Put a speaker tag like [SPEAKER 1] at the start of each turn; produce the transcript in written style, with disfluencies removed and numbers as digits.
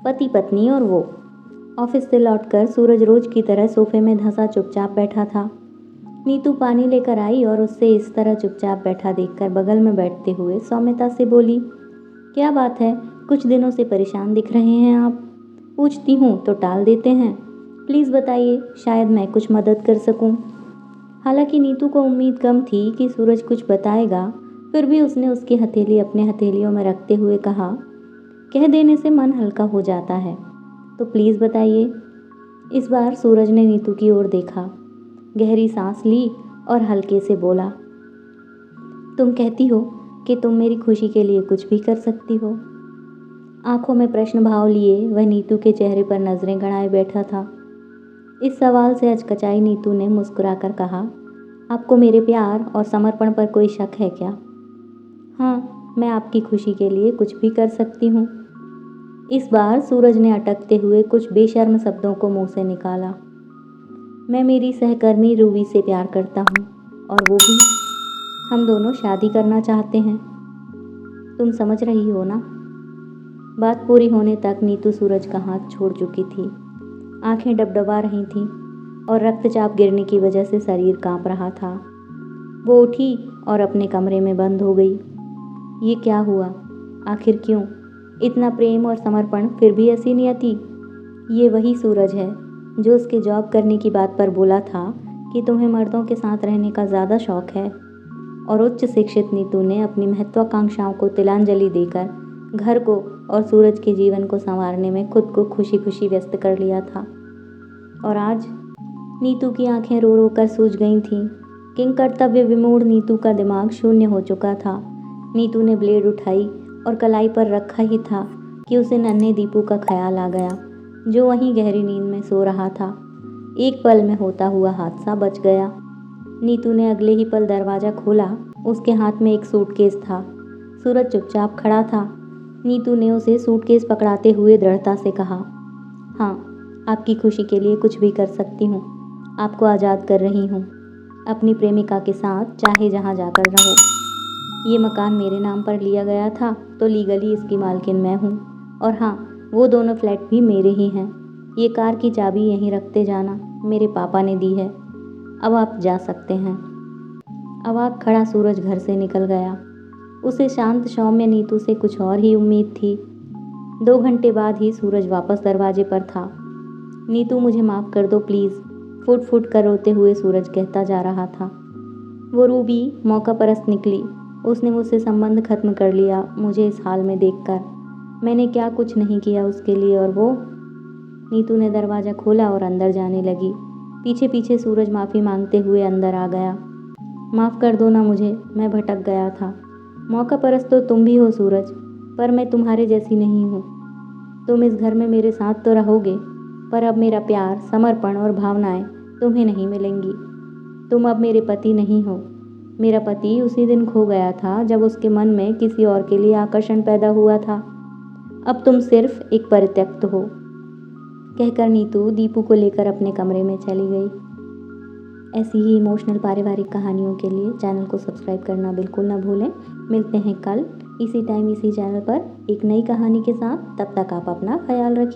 [SPEAKER 1] पति पत्नी और वो। ऑफिस से लौटकर सूरज रोज की तरह सोफे में धंसा चुपचाप बैठा था। नीतू पानी लेकर आई और उससे इस तरह चुपचाप बैठा देखकर बगल में बैठते हुए सौम्यता से बोली, क्या बात है, कुछ दिनों से परेशान दिख रहे हैं आप। पूछती हूँ तो टाल देते हैं। प्लीज़ बताइए, शायद मैं कुछ मदद कर सकूँ। हालांकि नीतू को उम्मीद कम थी कि सूरज कुछ बताएगा, फिर भी उसने उसकी हथेली अपने हथेलियों में रखते हुए कहा, कह देने से मन हल्का हो जाता है, तो प्लीज़ बताइए। इस बार सूरज ने नीतू की ओर देखा, गहरी सांस ली और हल्के से बोला, तुम कहती हो कि तुम मेरी खुशी के लिए कुछ भी कर सकती हो। आंखों में प्रश्न भाव लिए वह नीतू के चेहरे पर नजरें गड़ाए बैठा था। इस सवाल से अचकचाई नीतू ने मुस्कुराकर कहा, आपको मेरे प्यार और समर्पण पर कोई शक है क्या? हाँ, मैं आपकी खुशी के लिए कुछ भी कर सकती हूँ। इस बार सूरज ने अटकते हुए कुछ बेशर्म शब्दों को मुंह से निकाला। मैं मेरी सहकर्मी रूबी से प्यार करता हूँ और वो भी। हम दोनों शादी करना चाहते हैं। तुम समझ रही हो ना? बात पूरी होने तक नीतू सूरज का हाथ छोड़ चुकी थी। आंखें डबडबा रही थीं और रक्तचाप गिरने की वजह से शरीर कांप रहा था। वो उठी और अपने कमरे में बंद हो गई। ये क्या हुआ? आखिर क्यों? इतना प्रेम और समर्पण, फिर भी ऐसी नियति। ये वही सूरज है जो उसके जॉब करने की बात पर बोला था कि तुम्हें मर्दों के साथ रहने का ज़्यादा शौक है। और उच्च शिक्षित नीतू ने अपनी महत्वाकांक्षाओं को तिलांजलि देकर घर को और सूरज के जीवन को संवारने में खुद को खुशी खुशी व्यस्त कर लिया था। और आज नीतू की आंखें रो रो कर सूज गई थीं। किंग कर्तव्य विमूढ़ नीतू का दिमाग शून्य हो चुका था। नीतू ने ब्लेड उठाई और कलाई पर रखा ही था कि उसे नन्हे दीपू का ख्याल आ गया, जो वहीं गहरी नींद में सो रहा था। एक पल में होता हुआ हादसा बच गया। नीतू ने अगले ही पल दरवाज़ा खोला। उसके हाथ में एक सूटकेस था। सूरज चुपचाप खड़ा था। नीतू ने उसे सूटकेस पकड़ाते हुए दृढ़ता से कहा, हाँ, आपकी खुशी के लिए कुछ भी कर सकती हूँ। आपको आज़ाद कर रही हूँ। अपनी प्रेमिका के साथ चाहे जहाँ जाकर रहो। ये मकान मेरे नाम पर लिया गया था तो लीगली इसकी मालकिन मैं हूँ। और हाँ, वो दोनों फ्लैट भी मेरे ही हैं। ये कार की चाबी यहीं रखते जाना, मेरे पापा ने दी है। अब आप जा सकते हैं। अवाक खड़ा सूरज घर से निकल गया। उसे शांत सौम्य नीतू से कुछ और ही उम्मीद थी। 2 घंटे बाद ही सूरज वापस दरवाजे पर था। नीतू, मुझे माफ़ कर दो प्लीज़, फुट फुट कर रोते हुए सूरज कहता जा रहा था। वो रूबी मौका परस्त निकली। उसने मुझसे संबंध खत्म कर लिया मुझे इस हाल में देखकर। मैंने क्या कुछ नहीं किया उसके लिए। और वो। नीतू ने दरवाज़ा खोला और अंदर जाने लगी। पीछे पीछे सूरज माफ़ी मांगते हुए अंदर आ गया। माफ़ कर दो ना मुझे, मैं भटक गया था। मौका परस्त तो तुम भी हो सूरज, पर मैं तुम्हारे जैसी नहीं हूँ। तुम इस घर में मेरे साथ तो रहोगे, पर अब मेरा प्यार, समर्पण और भावनाएं तुम्हें नहीं मिलेंगी। तुम अब मेरे पति नहीं हो। मेरा पति उसी दिन खो गया था जब उसके मन में किसी और के लिए आकर्षण पैदा हुआ था। अब तुम सिर्फ एक परित्यक्त हो। कहकर नीतू दीपू को लेकर अपने कमरे में चली गई। ऐसी ही इमोशनल पारिवारिक कहानियों के लिए चैनल को सब्सक्राइब करना बिल्कुल ना भूलें। मिलते हैं कल इसी टाइम इसी चैनल पर एक नई कहानी के साथ। तब तक आप अपना ख्याल रखिए।